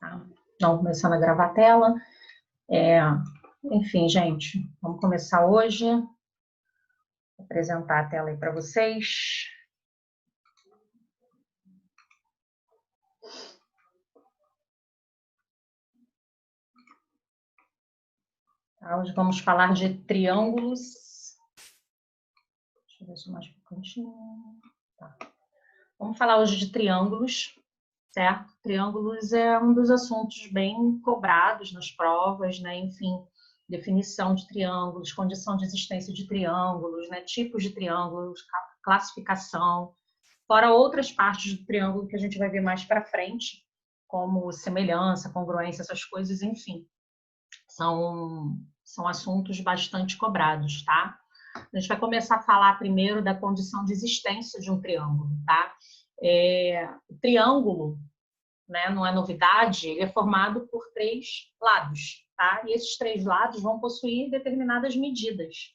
Tá? Então, começando a gravar a tela. Enfim, gente, vamos começar hoje. Vou apresentar a tela aí para vocês. Tá? Hoje vamos falar de triângulos. Deixa eu ver se mais um pouquinho. Tá. Vamos falar hoje de triângulos, certo? Triângulos é um dos assuntos bem cobrados nas provas, né? Enfim, definição de triângulos, condição de existência de triângulos, né? Tipos de triângulos, classificação, fora outras partes do triângulo que a gente vai ver mais para frente, como semelhança, congruência, essas coisas, enfim. São assuntos bastante cobrados, tá? A gente vai começar a falar primeiro da condição de existência de um triângulo, tá? O triângulo, né, não é novidade, ele é formado por 3 lados, tá? E esses 3 lados vão possuir determinadas medidas,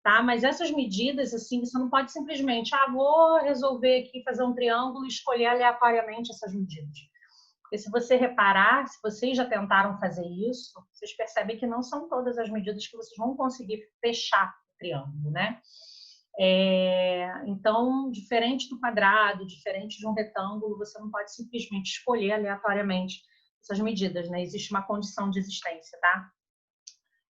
tá? Mas essas medidas, assim, você não pode simplesmente, vou resolver aqui fazer um triângulo e escolher aleatoriamente essas medidas. Porque se você reparar, se vocês já tentaram fazer isso, vocês percebem que não são todas as medidas que vocês vão conseguir fechar o triângulo, né? Então, diferente do quadrado, diferente de um retângulo, você não pode simplesmente escolher aleatoriamente essas medidas, né? Existe uma condição de existência, tá?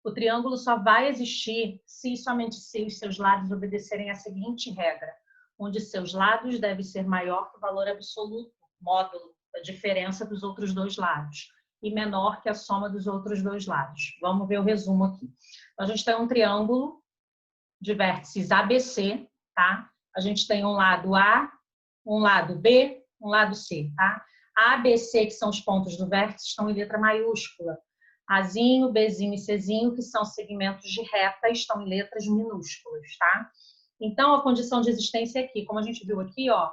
O triângulo só vai existir se somente se os seus lados obedecerem à seguinte regra, onde seus lados devem ser maior que o valor absoluto, módulo, da diferença dos outros 2 lados, e menor que a soma dos outros 2 lados. Vamos ver o resumo aqui. Então, a gente tem um triângulo de vértices ABC, tá? A gente tem um lado A, um lado B, um lado C, tá? A, B, C, que são os pontos do vértice, estão em letra maiúscula. Azinho, Bzinho e Czinho, que são segmentos de reta, estão em letras minúsculas, tá? Então, a condição de existência é aqui, como a gente viu aqui, ó,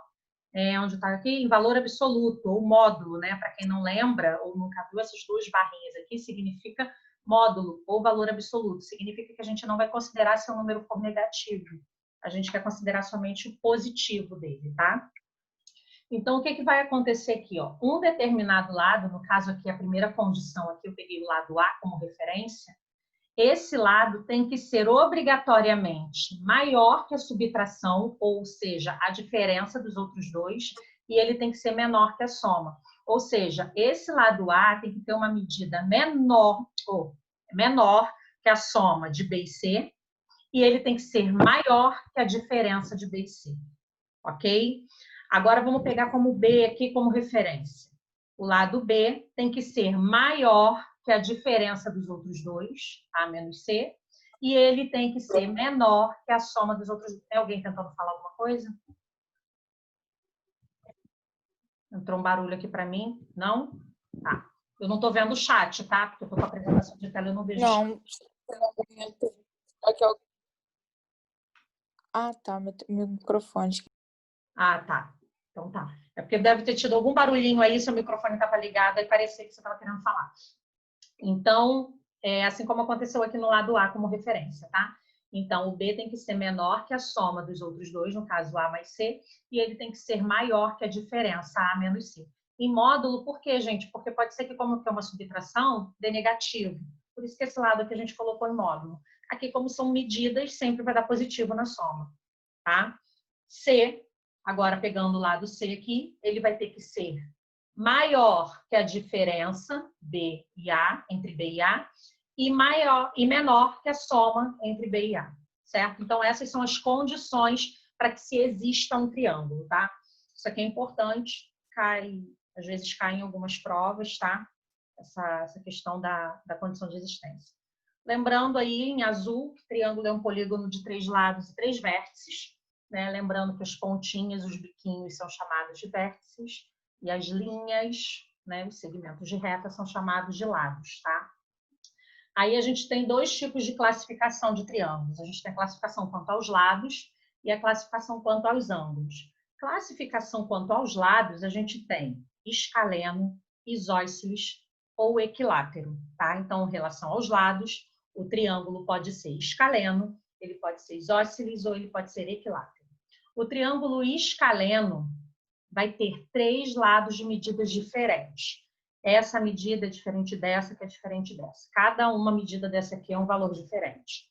onde está aqui, em valor absoluto, ou módulo, né? Para quem não lembra, ou nunca viu, essas 2 barrinhas aqui significa módulo, ou valor absoluto. Significa que a gente não vai considerar se o número for negativo. A gente quer considerar somente o positivo dele, tá? Então, o que vai acontecer aqui? Ó? Um determinado lado, no caso aqui, a primeira condição, aqui eu peguei o lado A como referência, esse lado tem que ser obrigatoriamente maior que a subtração, ou seja, a diferença dos outros 2, e ele tem que ser menor que a soma. Ou seja, esse lado A tem que ter uma medida menor que a soma de B e C, e ele tem que ser maior que a diferença de B e C. Ok? Agora, vamos pegar como B aqui como referência. O lado B tem que ser maior que a diferença dos outros 2, A menos C, e ele tem que ser menor que a soma dos outros. Tem alguém tentando falar alguma coisa? Entrou um barulho aqui para mim? Não? Tá. Eu não estou vendo o chat, tá? Porque eu estou com a apresentação de tela e eu não vejo o chat. Aqui, ó. Tá. Meu microfone. Tá. Então tá. É porque deve ter tido algum barulhinho aí, seu microfone estava ligado e parecia que você estava querendo falar. Então, assim como aconteceu aqui no lado A como referência, tá? Então, o B tem que ser menor que a soma dos outros 2, no caso A mais C, e ele tem que ser maior que a diferença A menos C. Em módulo, por quê, gente? Porque pode ser que, como que é uma subtração, dê negativo. Por isso que esse lado aqui a gente colocou em módulo. Aqui, como são medidas, sempre vai dar positivo na soma, tá? C, agora pegando o lado C aqui, ele vai ter que ser maior que a diferença B e A, entre B e A, e menor que a soma entre B e A, certo? Então, essas são as condições para que se exista um triângulo, tá? Isso aqui é importante, às vezes cai em algumas provas, tá? Essa questão da condição de existência. Lembrando aí, em azul, que triângulo é um polígono de 3 lados e 3 vértices, né? Lembrando que as pontinhas, os biquinhos são chamados de vértices, e as linhas, né, os segmentos de reta são chamados de lados, tá? Aí a gente tem 2 tipos de classificação de triângulos. A gente tem a classificação quanto aos lados e a classificação quanto aos ângulos. Classificação quanto aos lados, a gente tem escaleno, isósceles ou equilátero, tá? Então, em relação aos lados, o triângulo pode ser escaleno, ele pode ser isósceles ou ele pode ser equilátero. O triângulo escaleno vai ter 3 lados de medidas diferentes. essa medida é diferente dessa, que é diferente dessa. Cada uma medida dessa aqui é um valor diferente.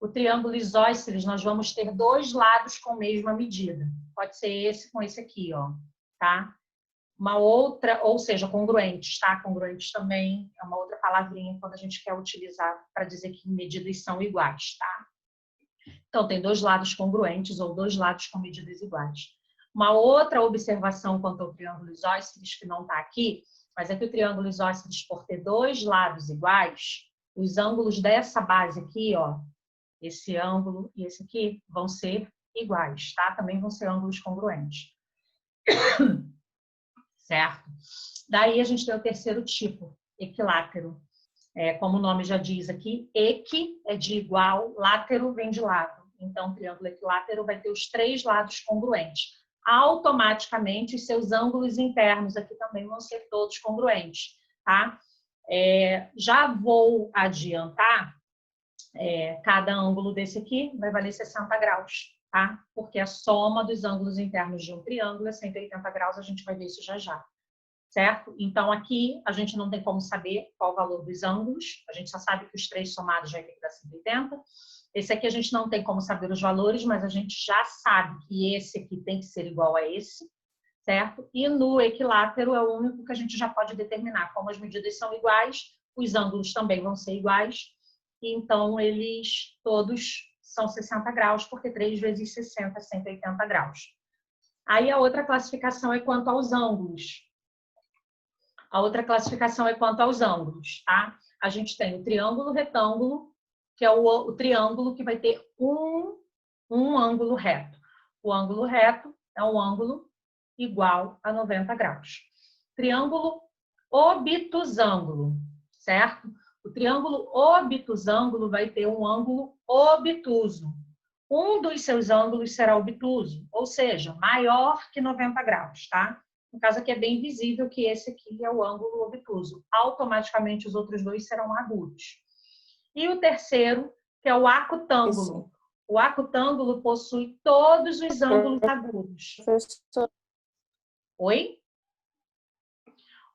O triângulo isósceles, nós vamos ter dois lados com a mesma medida. Pode ser esse com esse aqui, ó, tá? Uma outra, ou seja, congruentes, tá? Congruentes também é uma outra palavrinha quando a gente quer utilizar para dizer que medidas são iguais, tá? Então, tem dois lados congruentes ou dois lados com medidas iguais. Uma outra observação quanto ao triângulo isósceles, que não está aqui, mas é que o triângulo isósceles, por ter dois lados iguais, os ângulos dessa base aqui, ó, esse ângulo e esse aqui, vão ser iguais, tá? Também vão ser ângulos congruentes. Certo? Daí a gente tem o terceiro tipo, equilátero. Como o nome já diz aqui, equi é de igual, látero vem de lado. Então, o triângulo equilátero vai ter os três lados congruentes. Automaticamente, os seus ângulos internos aqui também vão ser todos congruentes, tá? Já vou adiantar, cada ângulo desse aqui vai valer 60 graus, tá? Porque a soma dos ângulos internos de um triângulo é 180 graus, a gente vai ver isso já já. Certo? Então, aqui a gente não tem como saber qual o valor dos ângulos, a gente só sabe que os três somados vai ter que dar 180. Esse aqui a gente não tem como saber os valores, mas a gente já sabe que esse aqui tem que ser igual a esse, certo? E no equilátero é o único que a gente já pode determinar. Como as medidas são iguais, os ângulos também vão ser iguais, então eles todos são 60 graus, porque 3 vezes 60 é 180 graus. Aí a outra classificação é quanto aos ângulos. A outra classificação é quanto aos ângulos, tá? A gente tem o triângulo retângulo, que é o triângulo que vai ter um ângulo reto. O ângulo reto é um ângulo igual a 90 graus. Triângulo obtusângulo, certo? O triângulo obtusângulo vai ter um ângulo obtuso. Um dos seus ângulos será obtuso, ou seja, maior que 90 graus, tá? No caso aqui é bem visível que esse aqui é o ângulo obtuso. Automaticamente os outros dois serão agudos. E o terceiro, que é o acutângulo. O acutângulo possui todos os ângulos agudos. Professor, Oi?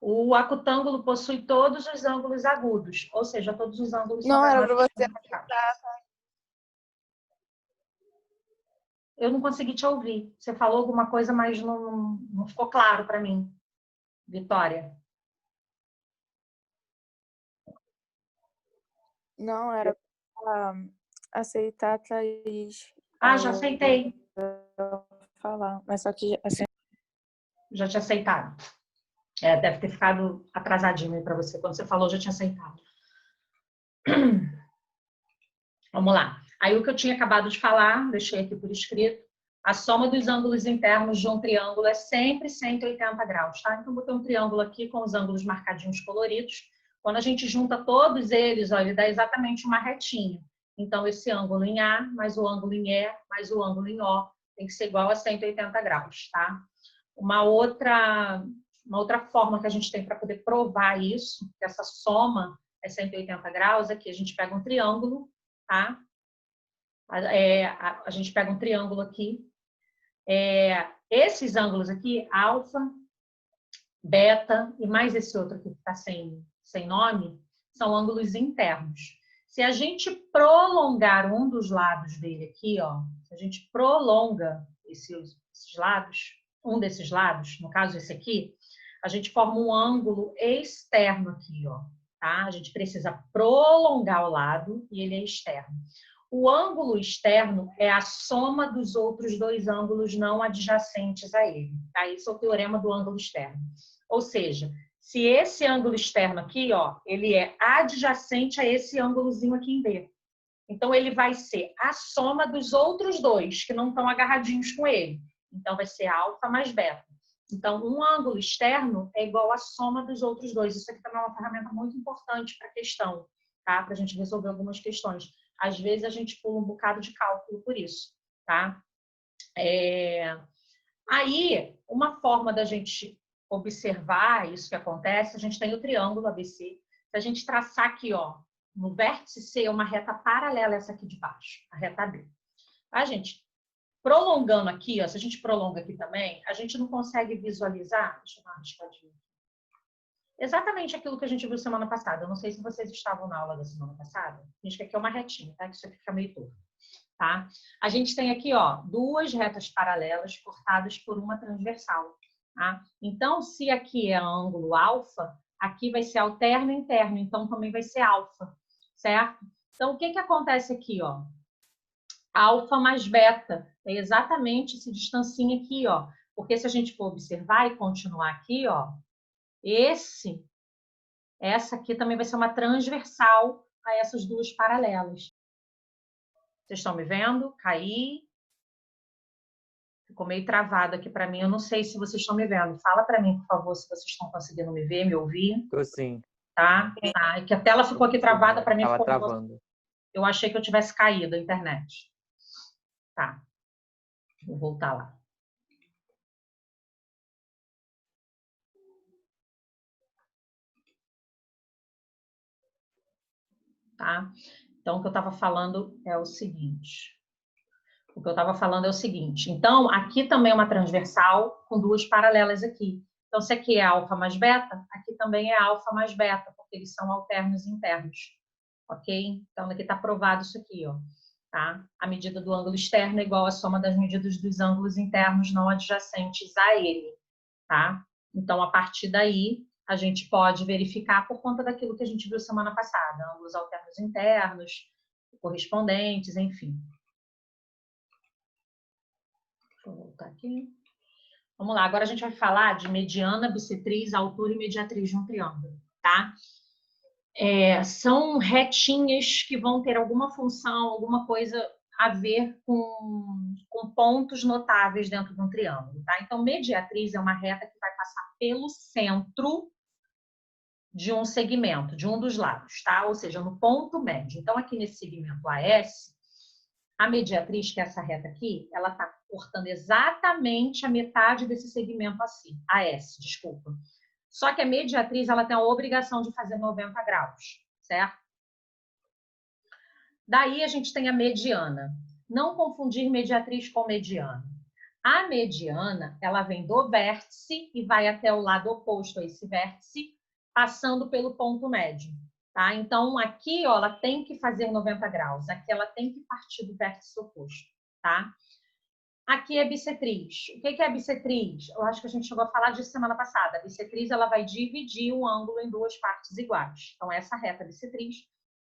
O acutângulo possui todos os ângulos agudos, ou seja, todos os ângulos são não era para maiores que você 90 graus. aceitar. Eu não consegui te ouvir. Você falou alguma coisa, mas não ficou claro para mim. Vitória. Não era para aceitar, Thaís. Já aceitei. Falar, mas só que assim, Já tinha aceitado. Deve ter ficado atrasadinho aí para você. Quando você falou, já tinha aceitado. Vamos lá. Aí o que eu tinha acabado de falar, deixei aqui por escrito, a soma dos ângulos internos de um triângulo é sempre 180 graus, tá? Então, eu botei um triângulo aqui com os ângulos marcadinhos coloridos. Quando a gente junta todos eles, ó, ele dá exatamente uma retinha. Então, esse ângulo em A, mais o ângulo em E, mais o ângulo em O, tem que ser igual a 180 graus, tá? Uma outra forma que a gente tem para poder provar isso, que essa soma é 180 graus, é que a gente pega um triângulo, tá? A gente pega um triângulo aqui. Esses ângulos aqui, alfa, beta e mais esse outro aqui que está sem nome, são ângulos internos. Se a gente prolongar um dos lados dele aqui, ó, se a gente prolonga esses lados, um desses lados, no caso esse aqui, a gente forma um ângulo externo aqui, ó, tá? A gente precisa prolongar o lado e ele é externo. O ângulo externo é a soma dos outros dois ângulos não adjacentes a ele. Tá? Esse é o teorema do ângulo externo. Ou seja, se esse ângulo externo aqui, ó, ele é adjacente a esse ângulozinho aqui em B. Então, ele vai ser a soma dos outros dois que não estão agarradinhos com ele. Então, vai ser alfa mais beta. Então, um ângulo externo é igual à soma dos outros dois. Isso aqui também é uma ferramenta muito importante para a questão, tá? Para a gente resolver algumas questões. Às vezes, a gente pula um bocado de cálculo por isso, tá? Aí, uma forma da gente observar isso que acontece, a gente tem o triângulo ABC. Se a gente traçar aqui, ó, no vértice C, é uma reta paralela a essa aqui de baixo, a reta B. Tá, gente? Prolongando aqui, ó, se a gente prolonga aqui também, a gente não consegue visualizar. Deixa eu dar uma riscadinha aqui. Exatamente aquilo que a gente viu semana passada. Eu não sei se vocês estavam na aula da semana passada. A gente quer aqui uma retinha, tá? Que isso aqui fica meio torto. Tá? A gente tem aqui, ó, duas retas paralelas cortadas por uma transversal. Tá? Então, se aqui é ângulo alfa, aqui vai ser alterno e interno, então também vai ser alfa, certo? Então, o que que acontece aqui, ó? Alfa mais beta, é exatamente esse distancinho aqui, ó. Porque se a gente for observar e continuar aqui, ó, essa aqui também vai ser uma transversal a essas duas paralelas. Vocês estão me vendo? Caí. Ficou meio travado aqui para mim. Eu não sei se vocês estão me vendo. Fala para mim, por favor, se vocês estão conseguindo me ver, me ouvir. Tô sim. Tá? Ah, é que a tela ficou aqui travada para mim. Tava Ficou... travando. Eu achei que eu tivesse caído a internet. Tá. Vou voltar lá. Tá? Então, o que eu estava falando é o seguinte. Então, aqui também é uma transversal com duas paralelas aqui. Então, se aqui é alfa mais beta, aqui também é alfa mais beta, porque eles são alternos e internos. Ok? Então, aqui está provado isso aqui, ó. Tá? A medida do ângulo externo é igual à soma das medidas dos ângulos internos não adjacentes a ele. Tá? Então, a partir daí, a gente pode verificar por conta daquilo que a gente viu semana passada, ângulos alternos internos, correspondentes, enfim. Deixa eu voltar aqui. Vamos lá, agora a gente vai falar de mediana, bissetriz, altura e mediatriz de um triângulo, tá? São retinhas que vão ter alguma função, alguma coisa a ver com pontos notáveis dentro de um triângulo, tá? Então, mediatriz é uma reta que vai passar pelo centro de um segmento, de um dos lados, tá? Ou seja, no ponto médio. Então, aqui nesse segmento AS, a mediatriz, que é essa reta aqui, ela está cortando exatamente a metade desse segmento assim, AS, desculpa. Só que a mediatriz, ela tem a obrigação de fazer 90 graus, certo? Daí a gente tem a mediana. Não confundir mediatriz com mediana. A mediana, ela vem do vértice e vai até o lado oposto a esse vértice, passando pelo ponto médio. Tá? Então, aqui ó, ela tem que fazer 90 graus. Aqui ela tem que partir do vértice oposto. Tá? Aqui é bissetriz. O que é bissetriz? Eu acho que a gente chegou a falar disso semana passada. A bissetriz, ela vai dividir um ângulo em duas partes iguais. Então, essa reta bissetriz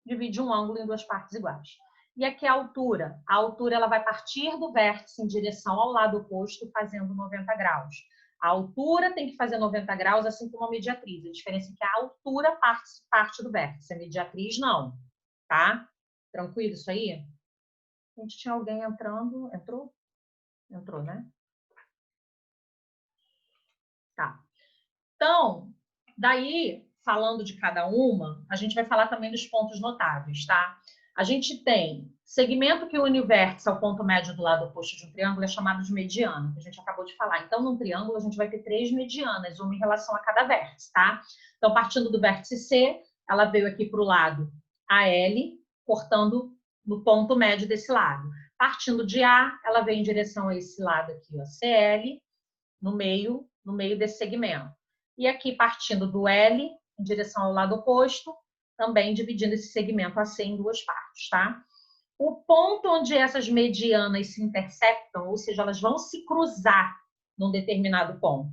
divide um ângulo em duas partes iguais. E aqui é a altura. A altura, ela vai partir do vértice em direção ao lado oposto, fazendo 90 graus. A altura tem que fazer 90 graus, assim como a mediatriz. A diferença é que a altura parte do vértice. A mediatriz, não. Tá? Tranquilo isso aí? A gente tinha alguém entrando. Entrou? Entrou, né? Tá. Então, daí, falando de cada uma, a gente vai falar também dos pontos notáveis, tá? A gente tem segmento que une o vértice ao ponto médio do lado oposto de um triângulo, é chamado de mediana, que a gente acabou de falar. Então, num triângulo, a gente vai ter 3 medianas, uma em relação a cada vértice, tá? Então, partindo do vértice C, ela veio aqui para o lado AL, cortando no ponto médio desse lado. Partindo de A, ela vem em direção a esse lado aqui, ó, CL, no meio desse segmento. E aqui, partindo do L, em direção ao lado oposto, também dividindo esse segmento AC em duas partes, tá? O ponto onde essas medianas se intersectam, ou seja, elas vão se cruzar num determinado ponto,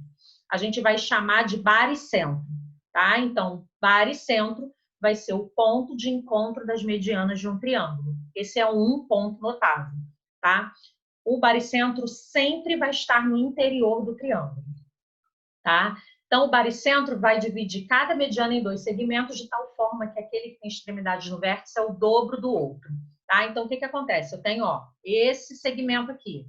a gente vai chamar de baricentro, tá? Então, baricentro vai ser o ponto de encontro das medianas de um triângulo. Esse é um ponto notável, tá? O baricentro sempre vai estar no interior do triângulo, tá? Então, o baricentro vai dividir cada mediana em 2 segmentos, de tal forma que aquele que tem extremidades no vértice é o dobro do outro, tá? Então, o que acontece? Eu tenho, ó, esse segmento aqui,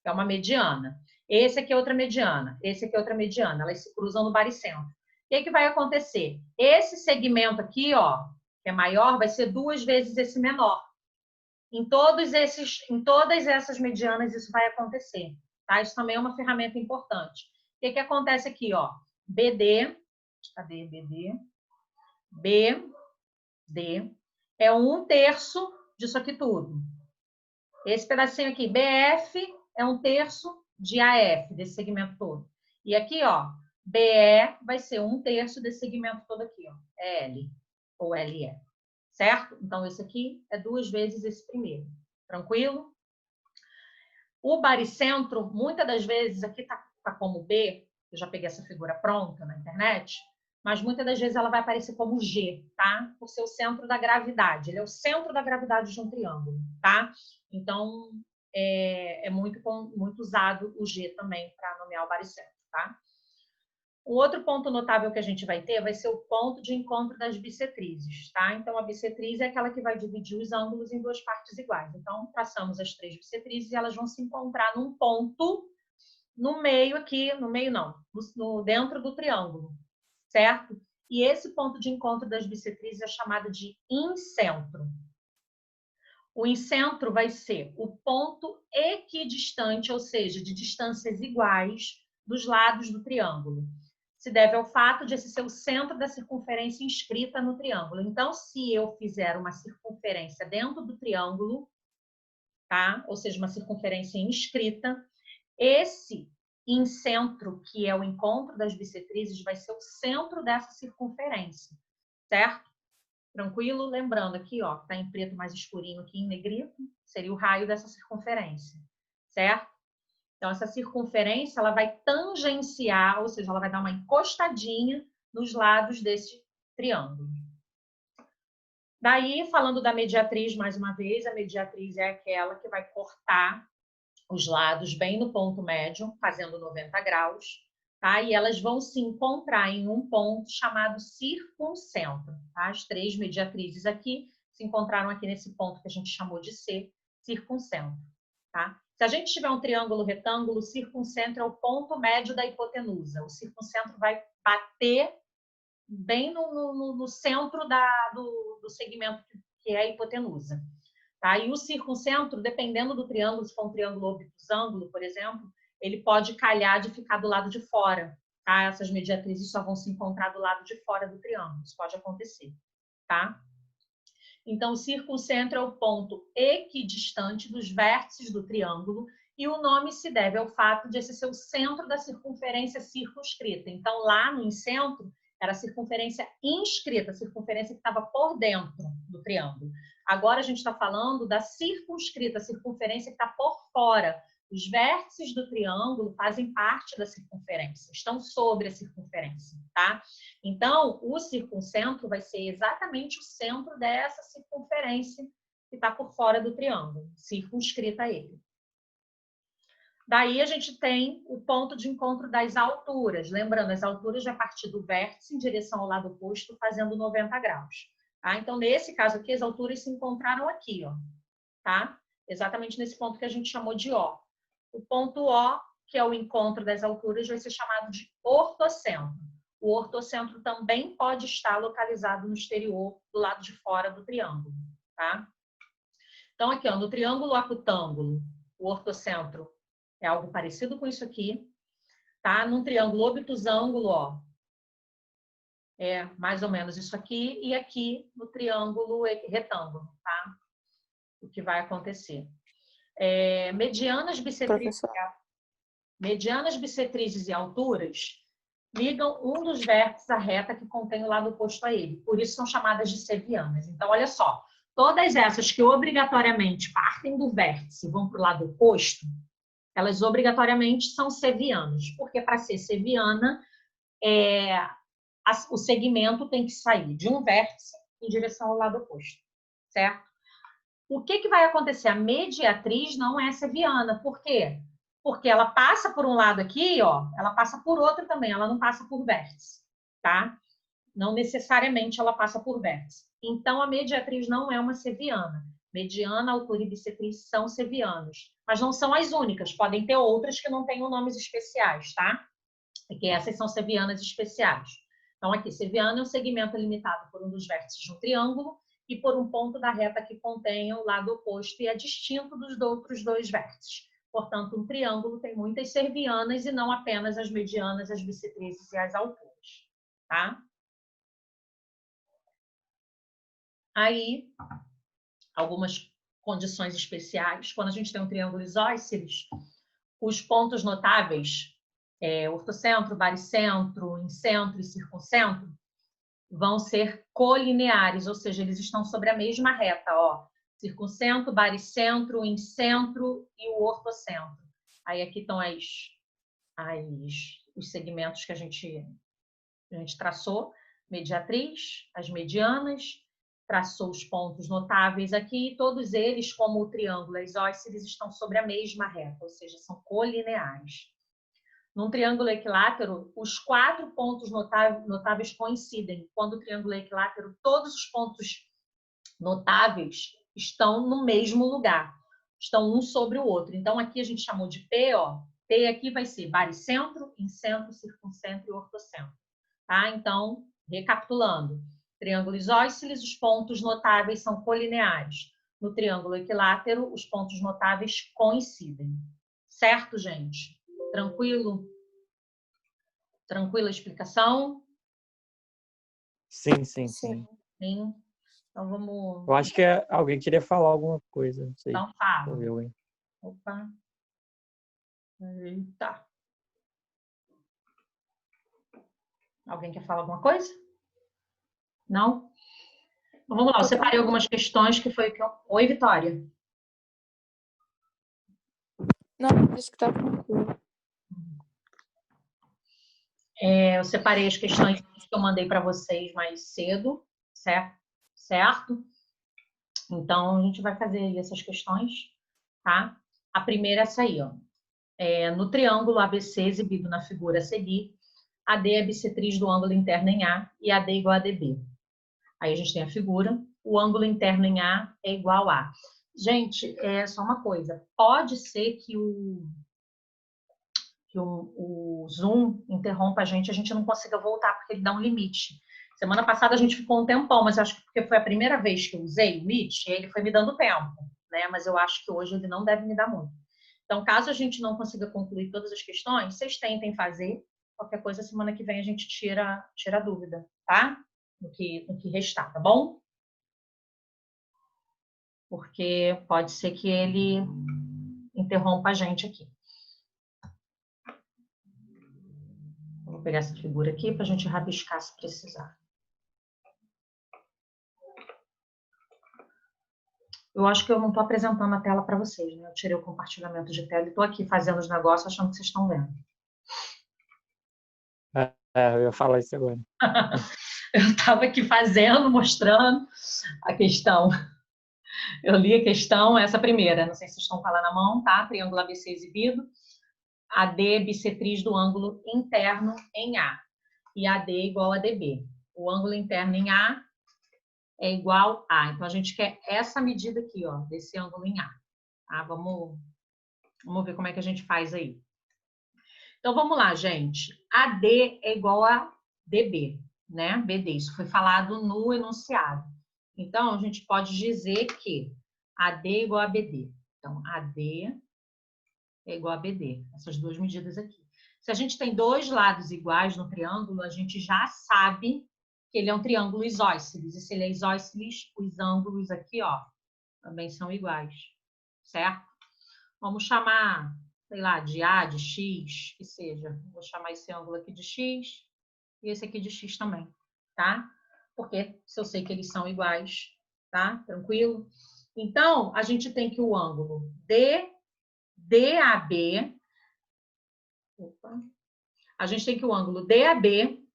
que é uma mediana. Esse aqui é outra mediana. Esse aqui é outra mediana. Elas se cruzam no baricentro. O que vai acontecer? Esse segmento aqui, ó, que é maior, vai ser 2 vezes esse menor. Em todas essas medianas, isso vai acontecer, tá? Isso também é uma ferramenta importante. O que acontece aqui, ó? BD, cadê BD? BD é 1/3 disso aqui tudo. Esse pedacinho aqui, BF, é 1/3 de AF, desse segmento todo. E aqui, ó, BE vai ser 1/3 desse segmento todo aqui, ó, é L ou LE, certo? Então, esse aqui é 2 vezes esse primeiro, tranquilo? O baricentro, muitas das vezes, aqui tá como B, eu já peguei essa figura pronta na internet, mas muitas das vezes ela vai aparecer como G, tá? Por ser o centro da gravidade. Ele é o centro da gravidade de um triângulo, tá? Então, é muito usado o G também para nomear o baricentro, tá? O outro ponto notável que a gente vai ter vai ser o ponto de encontro das bissetrizes, tá? Então, a bissetriz é aquela que vai dividir os ângulos em 2 partes iguais. Então, traçamos as 3 bissetrizes e elas vão se encontrar num ponto no meio aqui, no meio não, dentro do triângulo, certo? E esse ponto de encontro das bissetrizes é chamado de incentro. O incentro vai ser o ponto equidistante, ou seja, de distâncias iguais dos lados do triângulo. Se deve ao fato de esse ser o centro da circunferência inscrita no triângulo. Então, se eu fizer uma circunferência dentro do triângulo, tá? Ou seja, uma circunferência inscrita, esse incentro, que é o encontro das bissetrizes, vai ser o centro dessa circunferência, certo? Tranquilo? Lembrando aqui, ó, tá em preto mais escurinho aqui em negrito, seria o raio dessa circunferência, certo? Então, essa circunferência, ela vai tangenciar, ou seja, ela vai dar uma encostadinha nos lados desse triângulo. Daí, falando da mediatriz, mais uma vez, a mediatriz é aquela que vai cortar os lados bem no ponto médio, fazendo 90 graus, tá? E elas vão se encontrar em um ponto chamado circuncentro, tá? As 3 mediatrizes aqui se encontraram aqui nesse ponto que a gente chamou de C, circuncentro, tá? Se a gente tiver um triângulo retângulo, o circuncentro é o ponto médio da hipotenusa. O circuncentro vai bater bem no centro do segmento que é a hipotenusa. Tá? E o circuncentro, dependendo do triângulo, se for um triângulo obtusângulo, por exemplo, ele pode calhar de ficar do lado de fora. Tá? Essas mediatrizes só vão se encontrar do lado de fora do triângulo. Isso pode acontecer. Tá? Então, o circuncentro é o ponto equidistante dos vértices do triângulo e o nome se deve ao fato de esse ser o centro da circunferência circunscrita. Então, lá no incentro, era a circunferência inscrita, a circunferência que estava por dentro do triângulo. Agora, a gente está falando da circunscrita, a circunferência que está por fora. Os vértices do triângulo fazem parte da circunferência, estão sobre a circunferência, tá? Então, o circuncentro vai ser exatamente o centro dessa circunferência que está por fora do triângulo, circunscrita a ele. Daí a gente tem o ponto de encontro das alturas. Lembrando, as alturas já partir do vértice em direção ao lado oposto, fazendo 90 graus. Tá? Então, nesse caso aqui, as alturas se encontraram aqui, ó, tá? Exatamente nesse ponto que a gente chamou de O. O ponto O, que é o encontro das alturas, vai ser chamado de ortocentro. O ortocentro também pode estar localizado no exterior, do lado de fora do triângulo, tá? Então, aqui, ó, no triângulo acutângulo, o ortocentro é algo parecido com isso aqui, tá? Num triângulo obtusângulo, ó, é mais ou menos isso aqui, e aqui no triângulo retângulo, tá? O que vai acontecer. Medianas bissetrizes e alturas ligam um dos vértices à reta que contém o lado oposto a ele. Por isso são chamadas de sevianas. Então, olha só, todas essas que obrigatoriamente partem do vértice e vão para o lado oposto, elas obrigatoriamente são sevianas. Porque para ser seviana, o segmento tem que sair de um vértice em direção ao lado oposto, certo? O que vai acontecer? A mediatriz não é seviana. Por quê? Porque ela passa por um lado aqui, ó, ela passa por outro também, ela não passa por vértice, tá? Não necessariamente ela passa por vértice. Então, a mediatriz não é uma seviana. Mediana, altura e bissetriz são sevianos, mas não são as únicas. Podem ter outras que não tenham nomes especiais, tá? E que essas são sevianas especiais. Então, aqui, seviana é um segmento limitado por um dos vértices de um triângulo e por um ponto da reta que contenha o lado oposto e é distinto dos outros 2 vértices. Portanto, um triângulo tem muitas sevianas e não apenas as medianas, as bissetrizes e as alturas. Tá? Aí, algumas condições especiais. Quando a gente tem um triângulo isósceles, os pontos notáveis ortocentro, baricentro, incentro e circuncentro, vão ser colineares, ou seja, eles estão sobre a mesma reta, ó. Circuncentro, baricentro, incentro e o ortocentro. Aí aqui estão os segmentos que a gente traçou, mediatriz, as medianas, traçou os pontos notáveis aqui, e todos eles, como o triângulo e as isósceles, estão sobre a mesma reta, ou seja, são colineares. Num triângulo equilátero, os 4 pontos notáveis coincidem. Quando o triângulo é equilátero, todos os pontos notáveis estão no mesmo lugar, estão um sobre o outro. Então, aqui a gente chamou de P, ó. P aqui vai ser baricentro, incentro, circuncentro e ortocentro. Tá? Então, recapitulando. Triângulo isósceles, os pontos notáveis são colineares. No triângulo equilátero, os pontos notáveis coincidem. Certo, gente? Tranquilo? Tranquila a explicação? Sim. Sim. Então, vamos... Eu acho que alguém queria falar alguma coisa, não sei. Então, fala. Eu, hein? Opa. Eita. Alguém quer falar alguma coisa? Não? Então, vamos lá, eu separei algumas questões que foi... Oi, Vitória. Não, disse que tá tranquilo. Eu separei as questões que eu mandei para vocês mais cedo, certo? Então, a gente vai fazer aí essas questões, tá? A primeira é essa aí, ó. No triângulo ABC exibido na figura a seguir, AD é bissetriz do ângulo interno em A e AD igual a DB. Aí a gente tem a figura, o ângulo interno em A é igual a... Gente, só uma coisa, pode ser que o Zoom interrompa a gente não consiga voltar, porque ele dá um limite. Semana passada a gente ficou um tempão, mas eu acho que porque foi a primeira vez que eu usei o Meet, ele foi me dando tempo, né? Mas eu acho que hoje ele não deve me dar muito. Então, caso a gente não consiga concluir todas as questões, vocês tentem fazer. Qualquer coisa, semana que vem a gente tira a dúvida, tá? No que restar, tá bom? Porque pode ser que ele interrompa a gente aqui. Vou pegar essa figura aqui para a gente rabiscar se precisar. Eu acho que eu não estou apresentando a tela para vocês, né? Eu tirei o compartilhamento de tela e estou aqui fazendo os negócios achando que vocês estão vendo. Eu ia falar isso agora. Eu estava aqui fazendo, mostrando a questão. Eu li a questão, essa primeira, não sei se vocês estão com ela na mão, tá? Triângulo ABC exibido. AD bissetriz do ângulo interno em A. E AD igual a DB. O ângulo interno em A é igual a... Então, a gente quer essa medida aqui, ó, desse ângulo em A. Tá? Vamos ver como é que a gente faz aí. Então, vamos lá, gente. AD é igual a DB, né? BD, isso foi falado no enunciado. Então, a gente pode dizer que AD é igual a BD. Então, AD é igual a BD, essas duas medidas aqui. Se a gente tem dois lados iguais no triângulo, a gente já sabe que ele é um triângulo isósceles. E se ele é isósceles, os ângulos aqui, ó, também são iguais, certo? Vamos chamar, sei lá, de A, de X, que seja. Vou chamar esse ângulo aqui de X e esse aqui de X também, tá? Porque se eu sei que eles são iguais, tá? Tranquilo? Então, a gente tem que o ângulo DAB... Opa. A gente tem que o ângulo DAB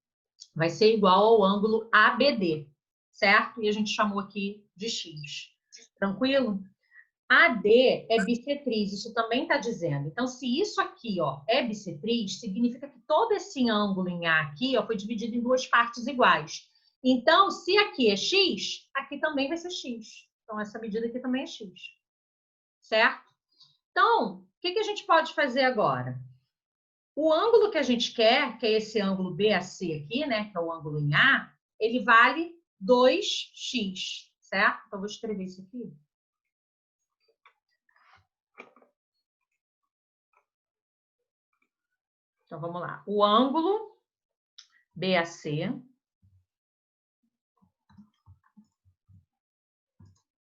vai ser igual ao ângulo ABD, certo? E a gente chamou aqui de X. Tranquilo? AD é bissetriz, isso também está dizendo. Então, se isso aqui, ó, é bissetriz, significa que todo esse ângulo em A aqui, ó, foi dividido em duas partes iguais. Então, se aqui é X, aqui também vai ser X. Então, essa medida aqui também é X. Certo? Então, o que a gente pode fazer agora? O ângulo que a gente quer, que é esse ângulo BAC aqui, né, que é o ângulo em A, ele vale 2x, certo? Então, eu vou escrever isso aqui. Então, vamos lá. O ângulo BAC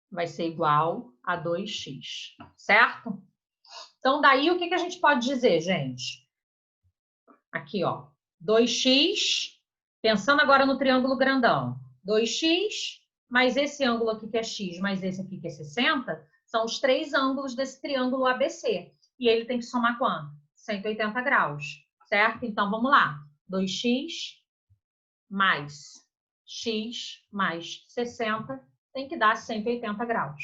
vai ser igual a 2x, certo? Então, daí, o que a gente pode dizer, gente? Aqui, ó. 2x, pensando agora no triângulo grandão. 2x mais esse ângulo aqui que é x, mais esse aqui que é 60, são os 3 ângulos desse triângulo ABC. E ele tem que somar quanto? 180 graus, certo? Então, vamos lá. 2x mais x mais 60 tem que dar 180 graus.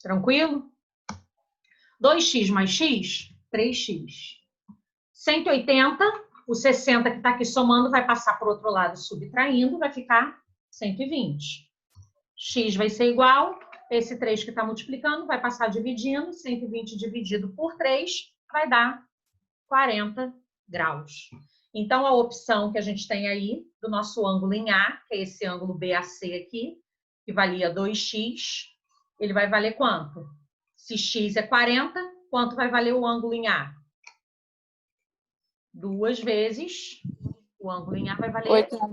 Tranquilo? 2x mais x, 3x. 180, o 60 que está aqui somando vai passar para o outro lado subtraindo, vai ficar 120. X vai ser igual, esse 3 que está multiplicando vai passar dividindo, 120 dividido por 3 vai dar 40 graus. Então, a opção que a gente tem aí do nosso ângulo em A, que é esse ângulo BAC aqui, que valia 2x, ele vai valer quanto? Se x é 40, quanto vai valer o ângulo em A? 2 vezes, o ângulo em A vai valer 80.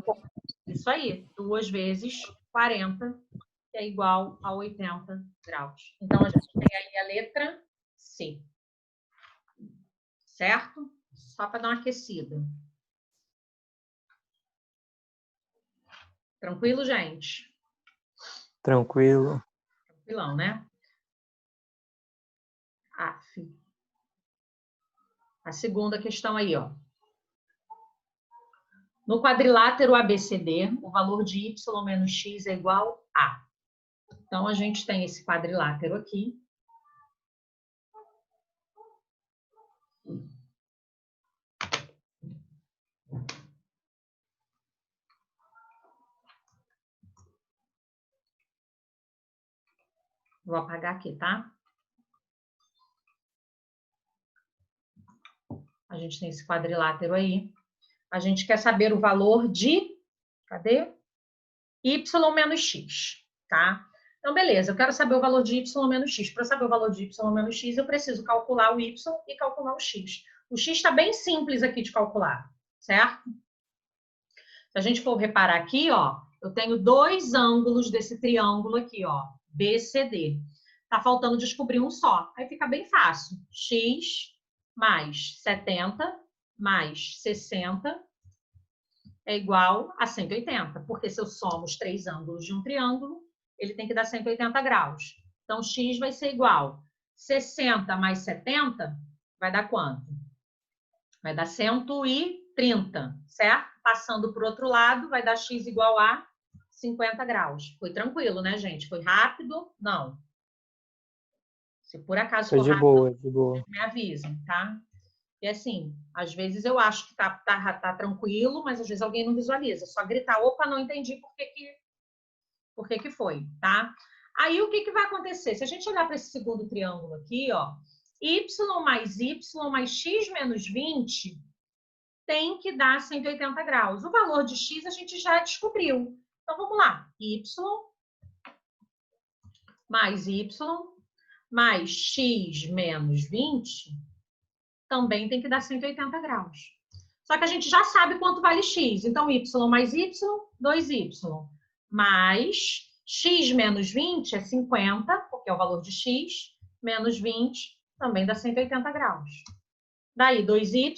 isso aí, 2 vezes 40, que é igual a 80 graus. Então, a gente tem aí a letra C. Certo? Só para dar uma aquecida. Tranquilo, gente? Tranquilo. Tranquilão, né? A segunda questão aí, ó. No quadrilátero ABCD, o valor de y menos x é igual a. Então, a gente tem esse quadrilátero aqui. Vou apagar aqui, tá? A gente tem esse quadrilátero aí. A gente quer saber o valor de... Cadê? Y menos x, tá? Então, beleza. Eu quero saber o valor de y menos x. Para saber o valor de y menos x, eu preciso calcular o y e calcular o x. O x está bem simples aqui de calcular, certo? Se a gente for reparar aqui, ó, eu tenho 2 ângulos desse triângulo aqui, ó, BCD. Tá faltando descobrir um só. Aí fica bem fácil. X mais 70 mais 60 é igual a 180. Porque se eu somo os 3 ângulos de um triângulo, ele tem que dar 180 graus. Então, x vai ser igual. 60 mais 70 vai dar quanto? Vai dar 130, certo? Passando para o outro lado, vai dar x igual a 50 graus. Foi tranquilo, né, gente? Foi rápido? Não. Se por acaso Foi for de rápido, boa, de boa. me avisem, tá? E assim, às vezes eu acho que tá tranquilo, mas às vezes alguém não visualiza. Só gritar, opa, não entendi por que foi, tá? Aí o que vai acontecer? Se a gente olhar para esse segundo triângulo aqui, ó, y mais x menos 20 tem que dar 180 graus. O valor de x a gente já descobriu. Então, vamos lá. Y mais x menos 20 também tem que dar 180 graus. Só que a gente já sabe quanto vale x. Então, y mais y, 2y. Mais x menos 20 é 50, porque é o valor de x, menos 20 também dá 180 graus. Daí, 2y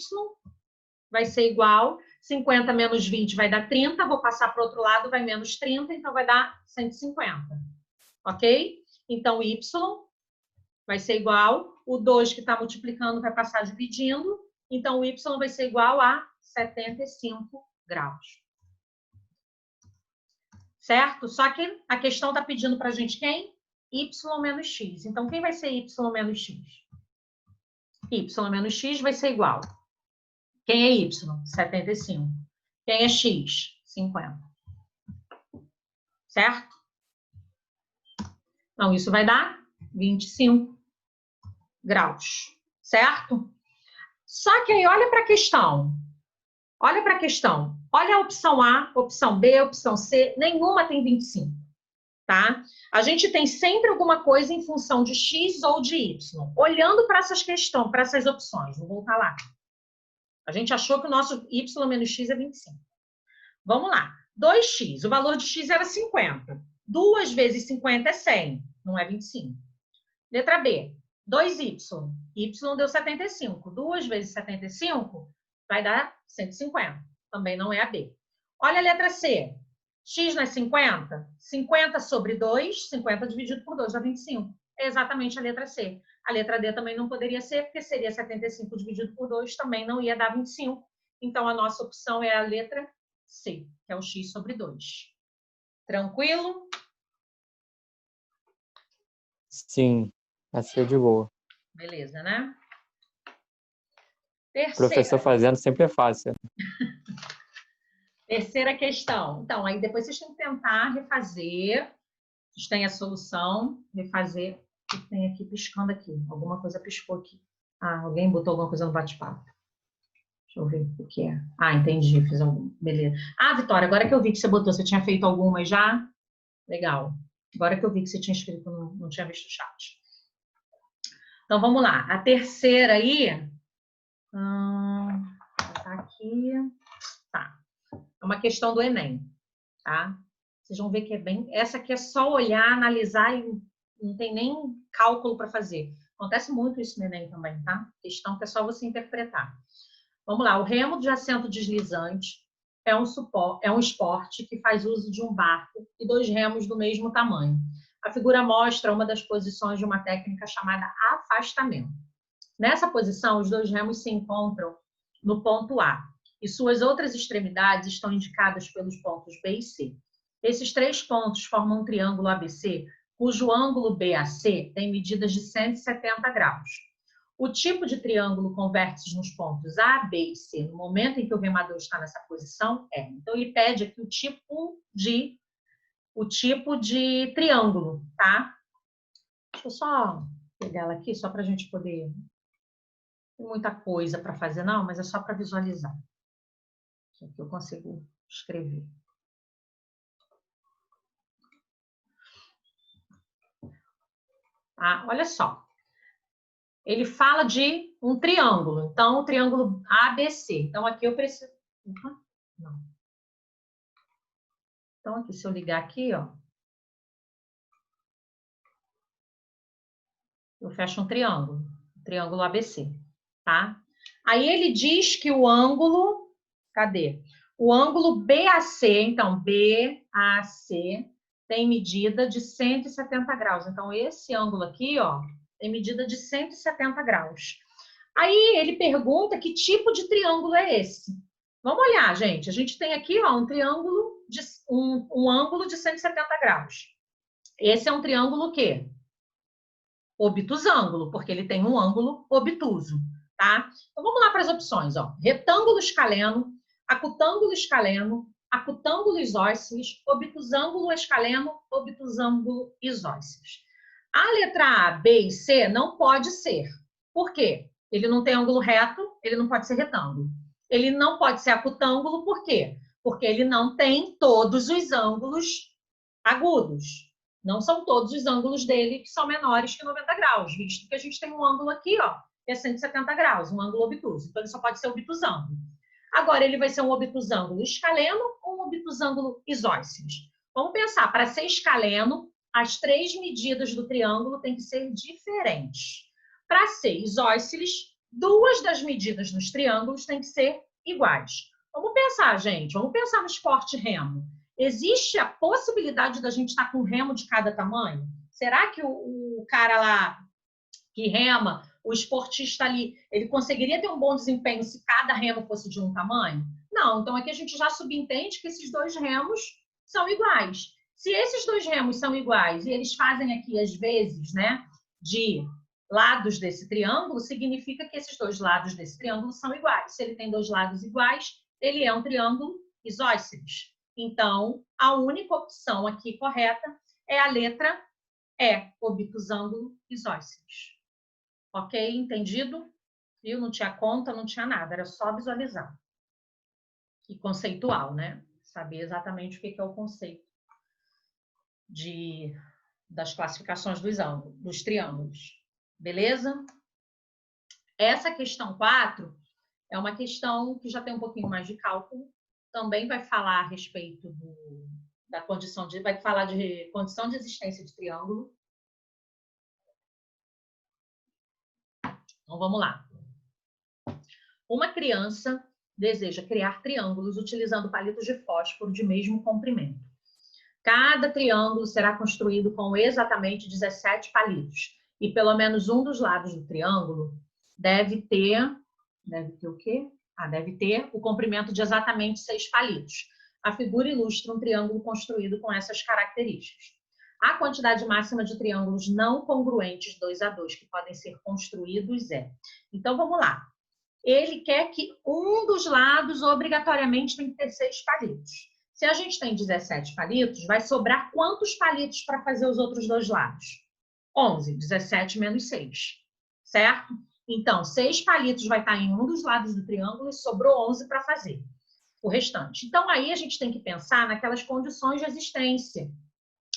vai ser igual, 50 menos 20 vai dar 30, vou passar para o outro lado, vai menos 30, então vai dar 150. Ok? Então, y vai ser igual, o 2 que está multiplicando vai passar dividindo, então o y vai ser igual a 75 graus. Certo? Só que a questão está pedindo para a gente quem? Y menos x. Então, quem vai ser y menos x? Y menos x vai ser igual. Quem é y? 75. Quem é x? 50. Certo? Então, isso vai dar 25 graus. Certo? Só que aí, olha para a questão. Olha para a questão. Olha a opção A, opção B, opção C. Nenhuma tem 25. Tá? A gente tem sempre alguma coisa em função de x ou de y. Olhando para essas questões, para essas opções. Vou voltar lá. A gente achou que o nosso y menos x é 25. Vamos lá. 2x. O valor de x era 50. 2 vezes 50 é 100. Não é 25. Letra B. 2y. Y deu 75. 2 vezes 75 vai dar 150. Também não é a B. Olha a letra C. X não é 50? 50 sobre 2, 50 dividido por 2 dá 25. É exatamente a letra C. A letra D também não poderia ser, porque seria 75 dividido por 2, também não ia dar 25. Então, a nossa opção é a letra C, que é o X sobre 2. Tranquilo? Sim, essa é de boa. Beleza, né? Professor Terceira. fazendo sempre é fácil. Terceira questão. Então, aí depois vocês têm que tentar refazer. Vocês têm a solução, refazer. O que tem aqui piscando aqui? Alguma coisa piscou aqui. Ah, alguém botou alguma coisa no bate-papo. Deixa eu ver o que é. Ah, entendi, fiz algum. Beleza. Ah, Vitória, agora que eu vi que você botou, você tinha feito algumas já? Legal. Agora que eu vi que você tinha escrito, não tinha visto o chat. Então, vamos lá. A terceira aí. Tá aqui. Tá. É uma questão do Enem, tá? Vocês vão ver que é bem... Essa aqui é só olhar, analisar e não tem nem cálculo para fazer. Acontece muito isso no Enem também, tá? Questão que é só você interpretar. Vamos lá. O remo de assento deslizante é um esporte que faz uso de um barco e 2 remos do mesmo tamanho. A figura mostra uma das posições de uma técnica chamada afastamento. Nessa posição, os 2 remos se encontram no ponto A e suas outras extremidades estão indicadas pelos pontos B e C. Esses 3 pontos formam um triângulo ABC, cujo ângulo BAC tem medidas de 170 graus. O tipo de triângulo com vértices nos pontos A, B e C, no momento em que o remador está nessa posição, é. Então, ele pede aqui o tipo de triângulo, tá? Deixa eu só pegar ela aqui, só para a gente poder... Não tem muita coisa para fazer, não, mas é só para visualizar. Aqui eu consigo escrever. Ah, olha só. Ele fala de um triângulo. Então, o triângulo ABC. Então, aqui eu preciso... Não. Então, aqui, se eu ligar aqui, ó, eu fecho um triângulo ABC, tá? Aí ele diz que o ângulo... Cadê? O ângulo BAC, então, BAC tem medida de 170 graus. Então, esse ângulo aqui, ó, tem medida de 170 graus. Aí ele pergunta que tipo de triângulo é esse. Vamos olhar, gente. A gente tem aqui, ó, um triângulo, um ângulo de 170 graus. Esse é um triângulo o quê? Obtusângulo, porque ele tem um ângulo obtuso, tá? Então, vamos lá para as opções, ó. Retângulo escaleno, acutângulo escaleno, acutângulo isósceles, obtusângulo escaleno, obtusângulo isósceles. A letra A, B e C não pode ser. Por quê? Ele não tem ângulo reto, ele não pode ser retângulo. Ele não pode ser acutângulo, por quê? Porque ele não tem todos os ângulos agudos. Não são todos os ângulos dele que são menores que 90 graus, visto que a gente tem um ângulo aqui, ó, que é 170 graus, um ângulo obtuso. Então, ele só pode ser obtusângulo. Agora, ele vai ser um obtusângulo escaleno ou um obtusângulo isósceles? Vamos pensar, para ser escaleno, as 3 medidas do triângulo têm que ser diferentes. Para ser isósceles, 2 das medidas dos triângulos têm que ser iguais. Vamos pensar, gente, vamos pensar no esporte remo. Existe a possibilidade da gente estar com um remo de cada tamanho? Será que o cara lá que rema, o esportista ali, ele conseguiria ter um bom desempenho se cada remo fosse de um tamanho? Não, então aqui a gente já subentende que esses 2 remos são iguais. Se esses 2 remos são iguais e eles fazem aqui as vezes, né, de lados desse triângulo, significa que esses 2 lados desse triângulo são iguais. Se ele tem 2 lados iguais, ele é um triângulo isósceles. Então, a única opção aqui correta é a letra E, obtusângulo isósceles. Ok? Entendido? Viu? Não tinha conta, não tinha nada, era só visualizar. E conceitual, né? Saber exatamente o que é o conceito das classificações dos triângulos. Beleza? Essa questão 4 é uma questão que já tem um pouquinho mais de cálculo. Também vai falar a respeito da condição vai falar de condição de existência de triângulo. Então, vamos lá. Uma criança deseja criar triângulos utilizando palitos de fósforo de mesmo comprimento. Cada triângulo será construído com exatamente 17 palitos. E pelo menos um dos lados do triângulo deve ter o quê? Deve ter o comprimento de exatamente 6 palitos. A figura ilustra um triângulo construído com essas características. A quantidade máxima de triângulos não congruentes 2 a 2 que podem ser construídos é... Então, vamos lá. Ele quer que um dos lados obrigatoriamente tem que ter 6 palitos. Se a gente tem 17 palitos, vai sobrar quantos palitos para fazer os outros dois lados? 11, 17 menos 6, certo? Então, 6 palitos vai estar em um dos lados do triângulo e sobrou 11 para fazer o restante. Então, aí a gente tem que pensar naquelas condições de existência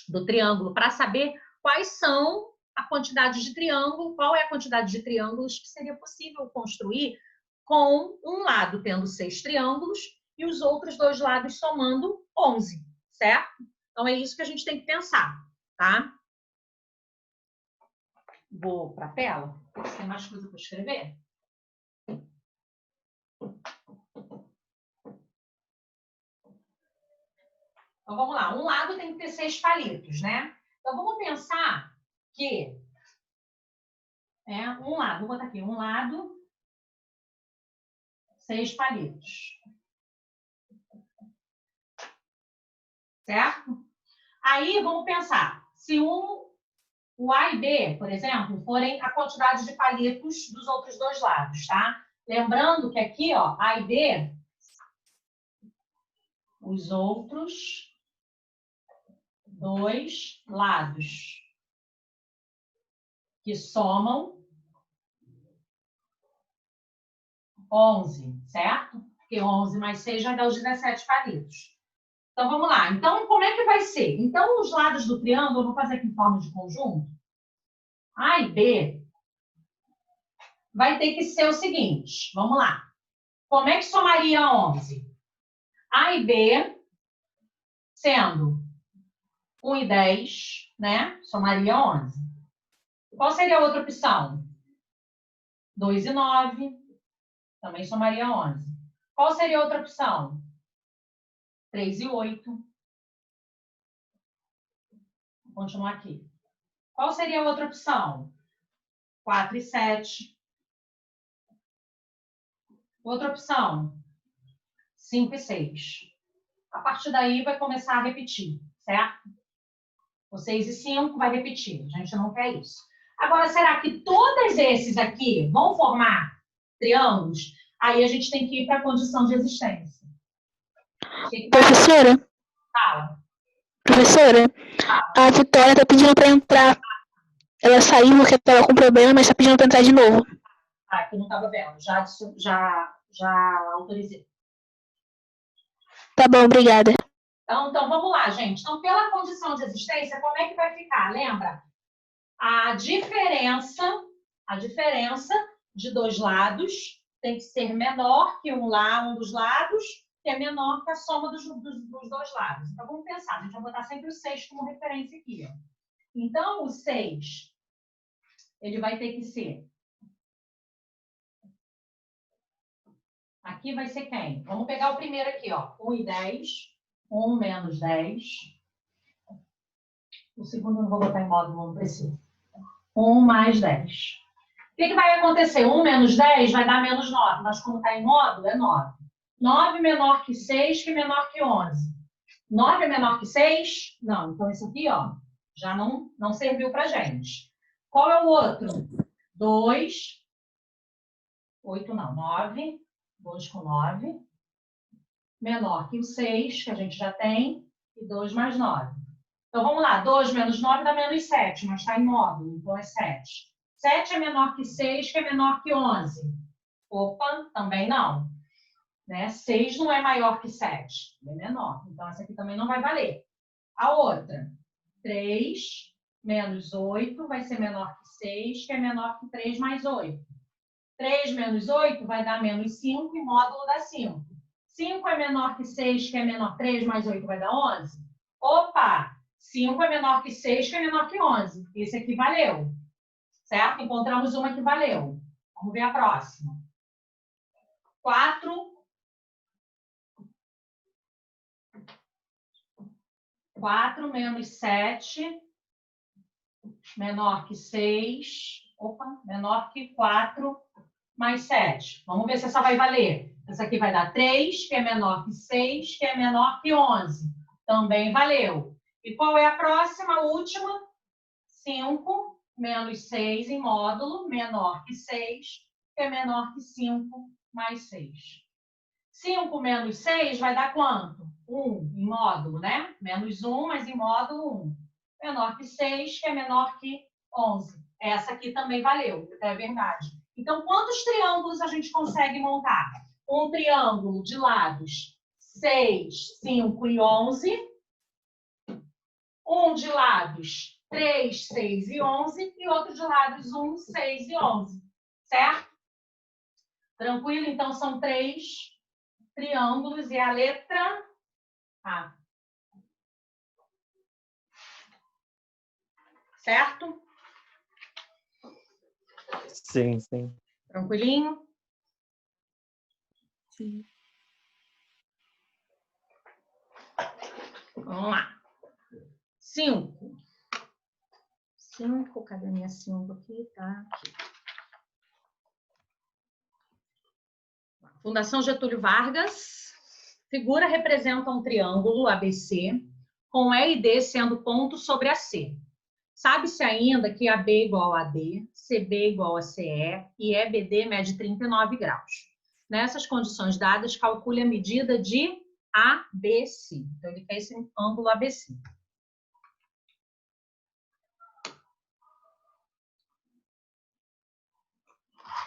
do triângulo para saber quais são a quantidade de triângulo, qual é a quantidade de triângulos que seria possível construir com um lado tendo 6 triângulos e os outros dois lados somando 11, certo? Então, é isso que a gente tem que pensar, tá? Vou para a tela. Tem mais coisa para escrever? Então, vamos lá. Um lado tem que ter 6 palitos, né? Então, vamos pensar que... um lado, vou botar aqui. Um lado, 6 palitos. Certo? Aí, vamos pensar. Se o A e B, por exemplo, forem a quantidade de palitos dos outros dois lados, tá? Lembrando que aqui, ó, A e B, os outros dois lados que somam 11, certo? Porque 11 mais 6 vai dar os 17 palitos. Então, vamos lá. Então, como é que vai ser? Então, os lados do triângulo, eu vou fazer aqui em forma de conjunto. A e B vai ter que ser o seguinte. Vamos lá. Como é que somaria 11? A e B, sendo 1 e 10, né? Somaria 11. Qual seria a outra opção? 2 e 9, também somaria 11. Qual seria a outra opção? 3 e 8. Vou continuar aqui. Qual seria a outra opção? 4 e 7. Outra opção? 5 e 6. A partir daí vai começar a repetir, certo? O 6 e 5 vai repetir. A gente não quer isso. Agora, será que todos esses aqui vão formar triângulos? Aí a gente tem que ir para a condição de existência. Professora? Fala. Professora, a Vitória está pedindo para entrar. Ela saiu porque estava com problema, mas está pedindo para entrar de novo. Que eu não estava vendo. Já autorizei. Tá bom, obrigada. Então, vamos lá, gente. Então, pela condição de existência, como é que vai ficar? Lembra? A diferença de dois lados tem que ser menor que um dos lados, que é menor que a soma dos dois lados. Então, vamos pensar. A gente vai botar sempre o 6 como referência aqui. Ó. Então, o 6, ele vai ter que ser... Aqui vai ser quem? Vamos pegar o primeiro aqui, ó. 1 e 10. 1 menos 10. O segundo eu não vou botar em módulo, não precisa. 1 mais 10. O que vai acontecer? 1 menos 10 vai dar menos 9. Mas como está em módulo, é 9. 9 menor que 6, que menor que 11. 9 é menor que 6? Não. Então, isso aqui, ó, já não serviu para gente. Qual é o outro? 2. 8 não, 9. 2 com 9. Menor que o 6, que a gente já tem. E 2 mais 9. Então, vamos lá. 2 menos 9 dá menos 7, mas está em módulo, então é 7. 7 é menor que 6, que é menor que 11. Opa, também não. Né? 6 não é maior que 7, é menor. Então, essa aqui também não vai valer. A outra, 3 menos 8 vai ser menor que 6, que é menor que 3 mais 8. 3 menos 8 vai dar menos 5 e módulo dá 5. 5 é menor que 6, que é menor que 3 mais 8 vai dar 11. Opa! 5 é menor que 6, que é menor que 11. Esse aqui valeu. Certo? Encontramos uma que valeu. Vamos ver a próxima. 4 4 menos 7, menor que 6. Opa, menor que 4 mais 7. Vamos ver se essa vai valer. Essa aqui vai dar 3, que é menor que 6, que é menor que 11. Também valeu. E qual é a próxima, a última? 5 menos 6 em módulo, menor que 6, que é menor que 5 mais 6. 5 menos 6 vai dar quanto? 1 em módulo, né? Menos 1, mas em módulo 1. Menor que 6, que é menor que 11. Essa aqui também valeu, é verdade. Então, quantos triângulos a gente consegue montar? Um triângulo de lados 6, 5 e 11. Um de lados 3, 6 e 11. E outro de lados 1, 6 e 11. Certo? Tranquilo? Então, são 3 triângulos e a letra A. Certo? Sim, sim. Tranquilinho? Sim. Vamos lá. 5. 5, cadê a minha 5 aqui? Tá aqui. Fundação Getúlio Vargas. Figura representa um triângulo ABC, com E e D sendo ponto sobre a C. Sabe-se ainda que AB é igual a AD, CB é igual a CE e EBD mede 39 graus. Nessas condições dadas, calcule a medida de ABC. Então, ele quer esse ângulo ABC.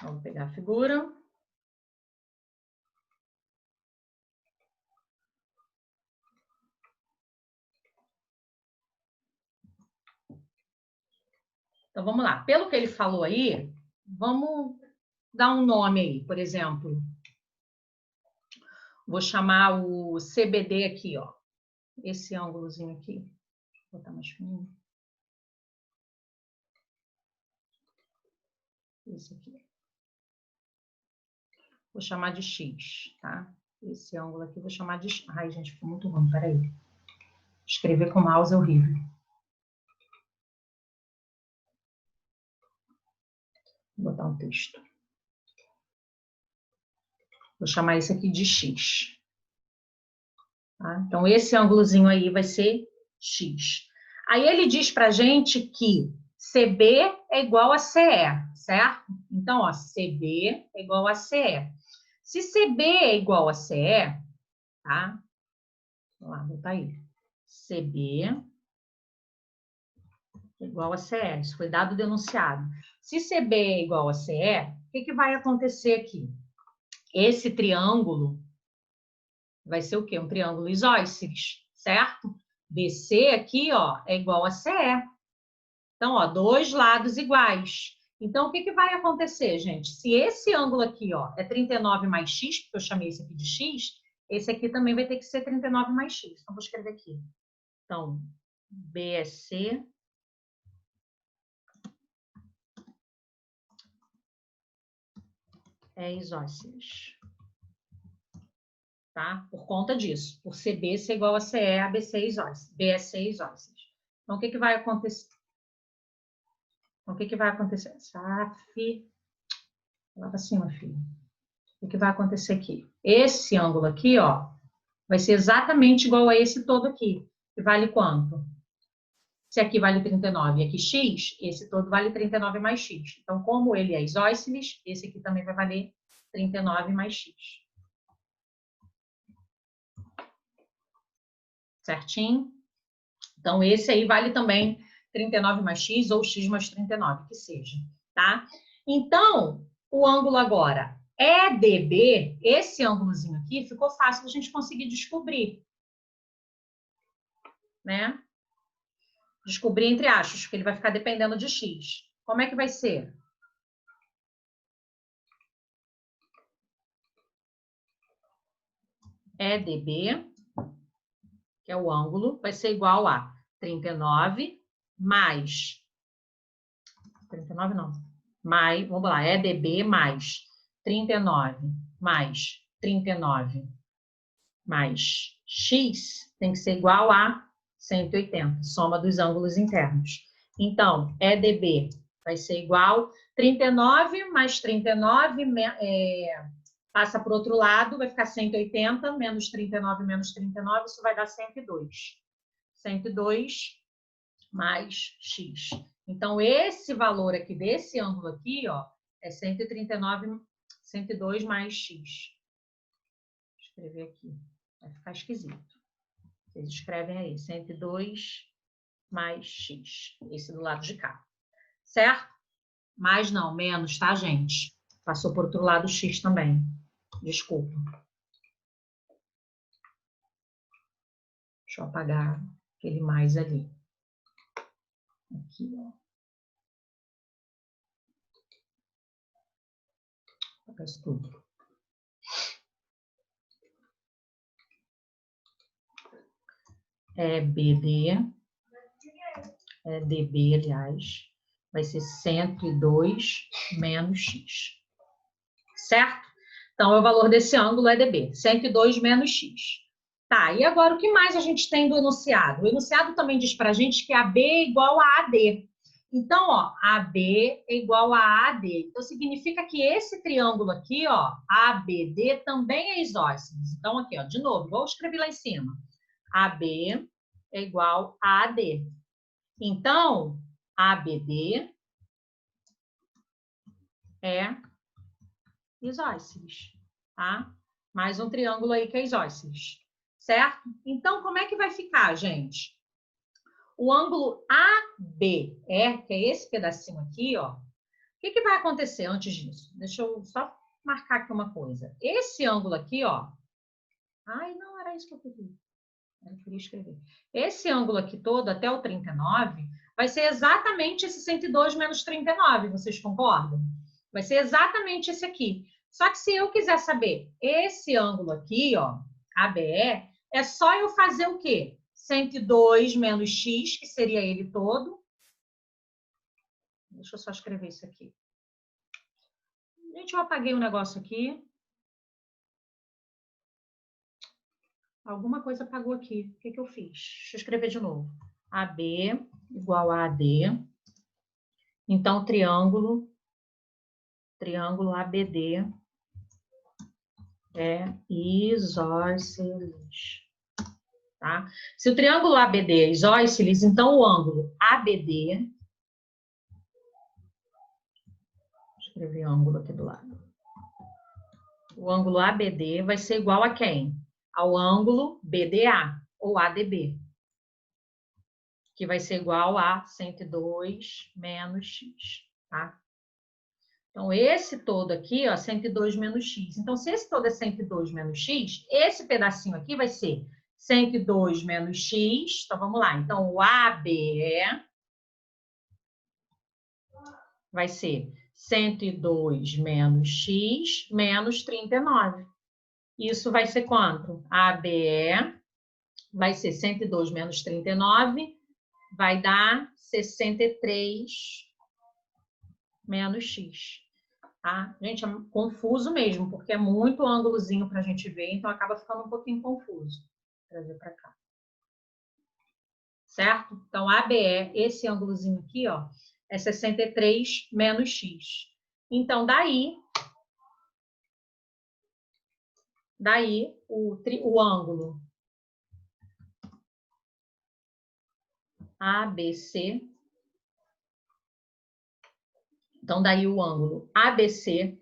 Vamos pegar a figura. Então, vamos lá. Pelo que ele falou aí, vamos dar um nome aí. Por exemplo, vou chamar o CBD aqui, ó. Esse ângulozinho aqui. Vou botar mais fininho. Esse aqui. Vou chamar de X, tá? Esse ângulo aqui vou chamar de X. Ai, gente, ficou muito ruim, peraí. Escrever com mouse é horrível. Vou botar um texto. Vou chamar esse aqui de X. Tá? Então, esse ângulozinho aí vai ser X. Aí ele diz pra gente que CB é igual a CE, certo? Então, ó, CB é igual a CE. Se CB é igual a CE, tá? Vamos lá, botar aí. CB é igual a CE. Isso foi dado denunciado. Se CB é igual a CE, o que vai acontecer aqui? Esse triângulo vai ser o quê? Um triângulo isósceles, certo? BC aqui, ó, é igual a CE. Então, ó, dois lados iguais. Então, o que vai acontecer, gente? Se esse ângulo aqui, ó, é 39 mais x, porque eu chamei esse aqui de x, esse aqui também vai ter que ser 39 mais x. Então, vou escrever aqui. Então, BSC é isósceles. Tá? Por conta disso. Por CB ser igual a CE, ABC é isósceles. BSC é isósceles. Então, o que vai acontecer? Então, o que vai acontecer? SAF. Lá para cima, filho. O que vai acontecer aqui? Esse ângulo aqui, ó, vai ser exatamente igual a esse todo aqui. Que vale quanto? Se aqui vale 39 e aqui x, esse todo vale 39 mais x. Então, como ele é isósceles, esse aqui também vai valer 39 mais x. Certinho? Então, esse aí vale também 39 mais x ou x mais 39, que seja, tá? Então, o ângulo agora EDB, esse ângulozinho aqui, ficou fácil a gente conseguir descobrir, né? Descobrir entre aspas, porque ele vai ficar dependendo de x. Como é que vai ser? EDB, que é o ângulo, vai ser igual a 39 mais... 39 não. Mais, vamos lá, EDB mais 39 mais 39 mais x tem que ser igual a 180, soma dos ângulos internos. Então, EDB vai ser igual 39 mais 39, passa para o outro lado, vai ficar 180, menos 39 menos 39, isso vai dar 102. 102 mais X. Então, esse valor aqui, desse ângulo aqui, ó, é 139, 102 mais X. Vou escrever aqui, vai ficar esquisito. Vocês escrevem aí, 102 mais X. Esse do lado de cá. Certo? Mais não, menos, tá, gente? Passou por outro lado X também. Desculpa. Deixa eu apagar aquele mais ali. Aqui, ó. Vou apagar isso tudo. É BD. É DB, aliás. Vai ser 102 menos X. Certo? Então, o valor desse ângulo é DB. 102 menos X. Tá, e agora o que mais a gente tem do enunciado? O enunciado também diz pra gente que AB é igual a AD. Então, ó, AB é igual a AD. Então, significa que esse triângulo aqui, ó, ABD, também é isósceles. Então, aqui, ó, de novo, vou escrever lá em cima. AB é igual a AD. Então, ABD é isósceles, tá? Mais um triângulo aí que é isósceles, certo? Então, como é que vai ficar, gente? O ângulo ABE, que é esse pedacinho aqui, ó. O que vai acontecer antes disso? Deixa eu só marcar aqui uma coisa. Esse ângulo aqui, ó. Ai, não, era isso que eu queria. Eu queria escrever. Esse ângulo aqui todo, até o 39, vai ser exatamente esse 102 menos 39, vocês concordam? Vai ser exatamente esse aqui. Só que se eu quiser saber esse ângulo aqui, ó, ABE, é só eu fazer o quê? 102 menos X, que seria ele todo. Deixa eu só escrever isso aqui. Gente, eu apaguei um negócio aqui. Alguma coisa apagou aqui. O que eu fiz? Deixa eu escrever de novo. AB igual a AD. Então, triângulo ABD é isósceles. Tá? Se o triângulo ABD é isósceles, então o ângulo ABD... Vou escrever ângulo aqui do lado. O ângulo ABD vai ser igual a quem? Ao ângulo BDA, ou ADB. Que vai ser igual a 102 menos X, tá? Então, esse todo aqui, ó, 102 menos X. Então, se esse todo é 102 menos X, esse pedacinho aqui vai ser 102 menos X. Então, vamos lá. Então, o ABE vai ser 102 menos X menos 39. Isso vai ser quanto? ABE vai ser 102 menos 39, vai dar 63 menos X. Tá? Gente, é confuso mesmo, porque é muito ângulozinho para a gente ver, então acaba ficando um pouquinho confuso. Vou trazer para cá. Certo? Então, ABE, esse ângulozinho aqui, ó, é 63 menos X. Então, daí o ângulo ABC. Então, daí o ângulo ABC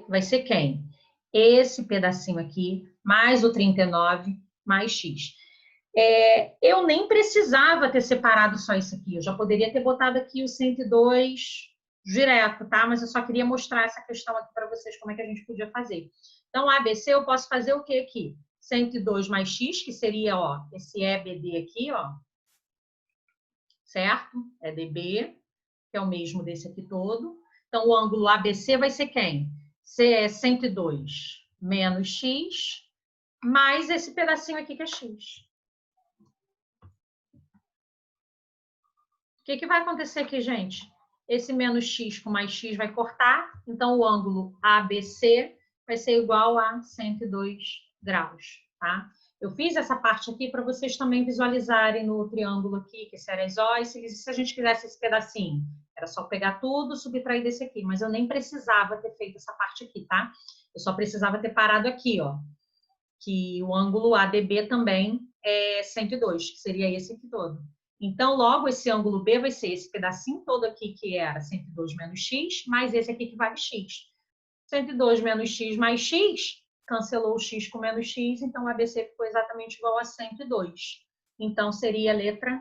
vai ser quem? Esse pedacinho aqui, mais o 39, mais X. Eu nem precisava ter separado só isso aqui. Eu já poderia ter botado aqui o 102 direto, tá? Mas eu só queria mostrar essa questão aqui para vocês, como é que a gente podia fazer. Então, ABC, eu posso fazer o que aqui? 102 mais X, que seria, ó, esse EBD aqui, ó. Certo? EDB, que é o mesmo desse aqui todo. Então, o ângulo ABC vai ser quem? É 102 menos X, mais esse pedacinho aqui que é X. O que vai acontecer aqui, gente? Esse menos X com mais X vai cortar, então o ângulo ABC vai ser igual a 102 graus, tá? Eu fiz essa parte aqui para vocês também visualizarem no triângulo aqui, que esse era isósceles, e se a gente quisesse esse pedacinho, era só pegar tudo, subtrair desse aqui, mas eu nem precisava ter feito essa parte aqui, tá? Eu só precisava ter parado aqui, ó, que o ângulo ADB também é 102, que seria esse aqui todo. Então, logo, esse ângulo B vai ser esse pedacinho todo aqui, que era 102 menos x, mais esse aqui que vale x. 102 menos x mais x, cancelou o x com menos x, então o ABC ficou exatamente igual a 102. Então, seria a letra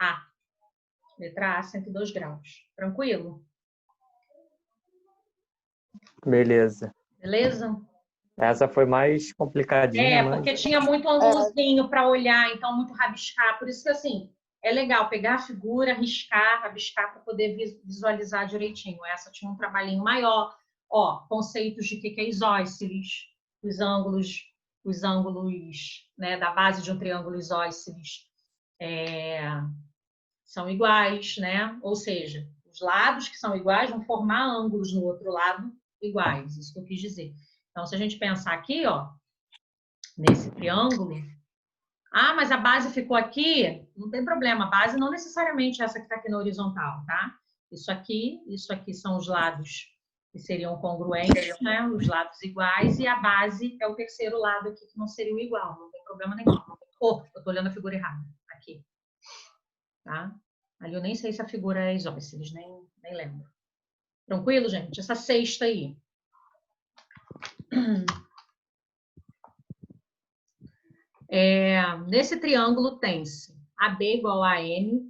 A. Letra A, 102 graus. Tranquilo? Beleza. Beleza? Essa foi mais complicadinha, mas Porque tinha muito ângulozinho para olhar, então muito rabiscar. Por isso que, assim, é legal pegar a figura, riscar, rabiscar para poder visualizar direitinho. Essa tinha um trabalhinho maior. Ó, conceitos de que é isósceles, os ângulos, né, da base de um triângulo isósceles são iguais, né? Ou seja, os lados que são iguais vão formar ângulos no outro lado iguais. Isso que eu quis dizer. Então, se a gente pensar aqui, ó, nesse triângulo, mas a base ficou aqui, não tem problema, a base não necessariamente é essa que está aqui na horizontal, tá? Isso aqui são os lados que seriam congruentes, né? Os lados iguais, e a base é o terceiro lado aqui que não seria o igual, não tem problema nenhum. Eu tô olhando a figura errada, aqui. Tá? Ali eu nem sei se a figura é isósceles, nem lembro. Tranquilo, gente? Essa sexta aí. Nesse triângulo tem-se AB igual a N,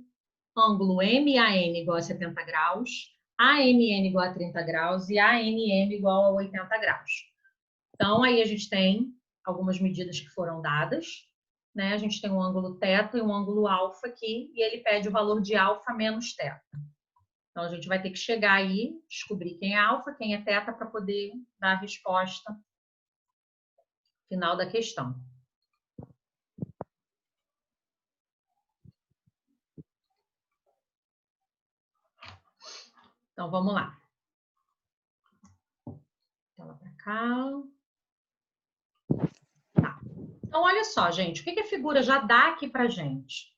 ângulo MAN igual a 70 graus, ANN igual a 30 graus e ANM igual a 80 graus. Então, aí a gente tem algumas medidas que foram dadas, né? A gente tem um ângulo θ e um ângulo alfa aqui, e ele pede o valor de alfa menos θ. Então, a gente vai ter que chegar aí, descobrir quem é alfa, quem é θ, para poder dar a resposta final da questão. Então, vamos lá. Tela para cá. Tá. Então, olha só, gente. O que a figura já dá aqui para gente?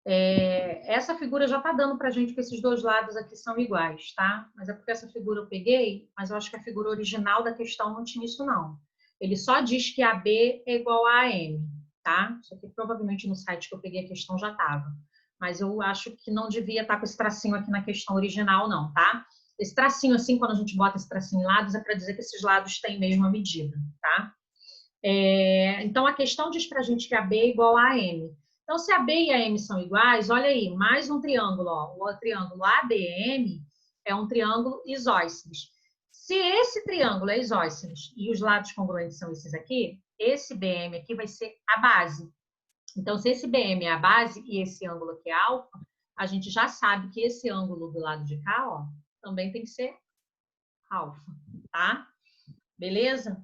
Essa figura já está dando para gente que esses dois lados aqui são iguais, tá? Mas é porque essa figura eu peguei, mas eu acho que a figura original da questão não tinha isso, não. Ele só diz que AB é igual a AM, tá? Isso aqui provavelmente no site que eu peguei a questão já estava. Mas eu acho que não devia estar com esse tracinho aqui na questão original, não, tá? Esse tracinho assim, quando a gente bota esse tracinho em lados, é para dizer que esses lados têm mesma medida, tá? Então, a questão diz para a gente que AB é igual a AM. Então, se a B e a M são iguais, olha aí, mais um triângulo, ó, o triângulo ADM é um triângulo isósceles. Se esse triângulo é isósceles e os lados congruentes são esses aqui, esse BM aqui vai ser a base. Então, se esse BM é a base e esse ângulo aqui é alfa, a gente já sabe que esse ângulo do lado de cá, ó, também tem que ser alfa, tá? Beleza?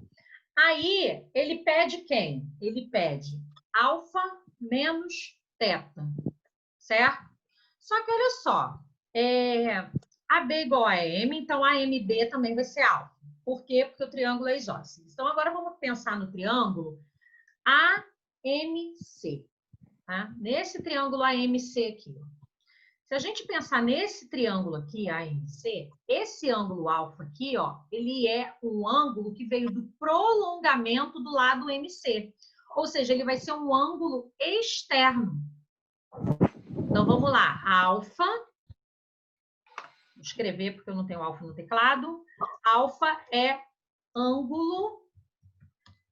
Aí, ele pede quem? Ele pede alfa menos θ, certo? Só que olha só, AB igual a M, então a MB também vai ser alfa. Por quê? Porque o triângulo é isósceles. Então, agora vamos pensar no triângulo AMC. Tá? Nesse triângulo AMC aqui. Ó. Se a gente pensar nesse triângulo aqui, AMC, esse ângulo alfa aqui, ó, ele é um ângulo que veio do prolongamento do lado MC. Ou seja, ele vai ser um ângulo externo. Então, vamos lá. Alfa, vou escrever porque eu não tenho alfa no teclado. Alfa é ângulo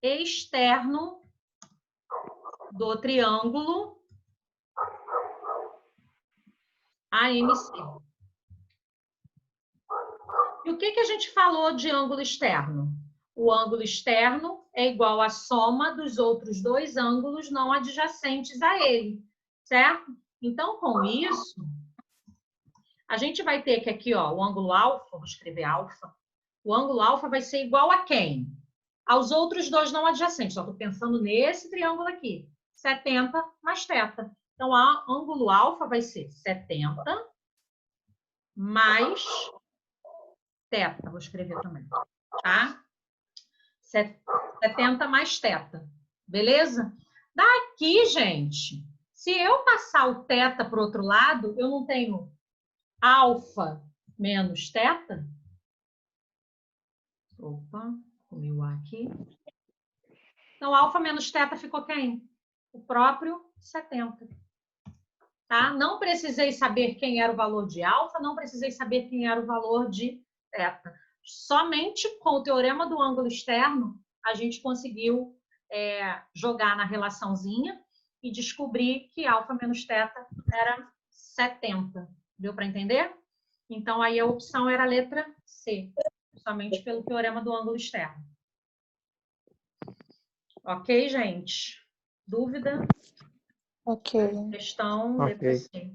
externo do triângulo AMC. E o que a gente falou de ângulo externo? O ângulo externo é igual à soma dos outros dois ângulos não adjacentes a ele, certo? Então, com isso, a gente vai ter que aqui, ó, o ângulo alfa, vou escrever alfa, o ângulo alfa vai ser igual a quem? Aos outros dois não adjacentes. Só estou pensando nesse triângulo aqui, 70 mais θ. Então, o ângulo alfa vai ser 70 mais θ. Vou escrever também, tá? 70 mais θ. Beleza? Daqui, gente, se eu passar o θ para o outro lado, eu não tenho alfa menos θ? Opa, comi o A aqui. Então, alfa menos θ ficou quem? O próprio 70. Tá? Não precisei saber quem era o valor de alfa, não precisei saber quem era o valor de θ. Somente com o teorema do ângulo externo, a gente conseguiu jogar na relaçãozinha e descobrir que alfa menos θ era 70. Deu para entender? Então, aí a opção era a letra C, somente pelo teorema do ângulo externo. Ok, gente? Dúvida? Ok. Questão letra C.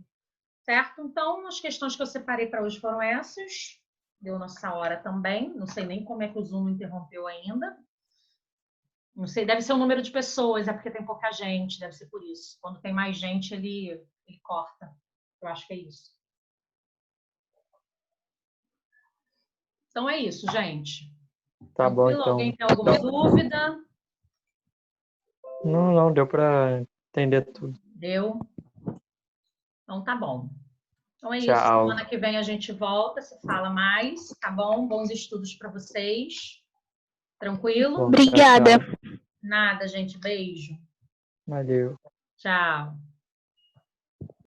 Certo? Então, as questões que eu separei para hoje foram essas. Deu nossa hora também. Não sei nem como é que o Zoom interrompeu ainda. Não sei, deve ser o número de pessoas, é porque tem pouca gente, deve ser por isso. Quando tem mais gente, ele corta. Eu acho que é isso. Então é isso, gente. Tá bom, então. Alguém tem alguma dúvida? Não, deu para entender tudo. Deu? Então tá bom. Então é isso. Tchau. Semana que vem a gente volta, se fala mais, tá bom? Bons estudos para vocês. Tranquilo? Bom, Obrigada. tchau. Nada, gente. Beijo. Valeu. Tchau.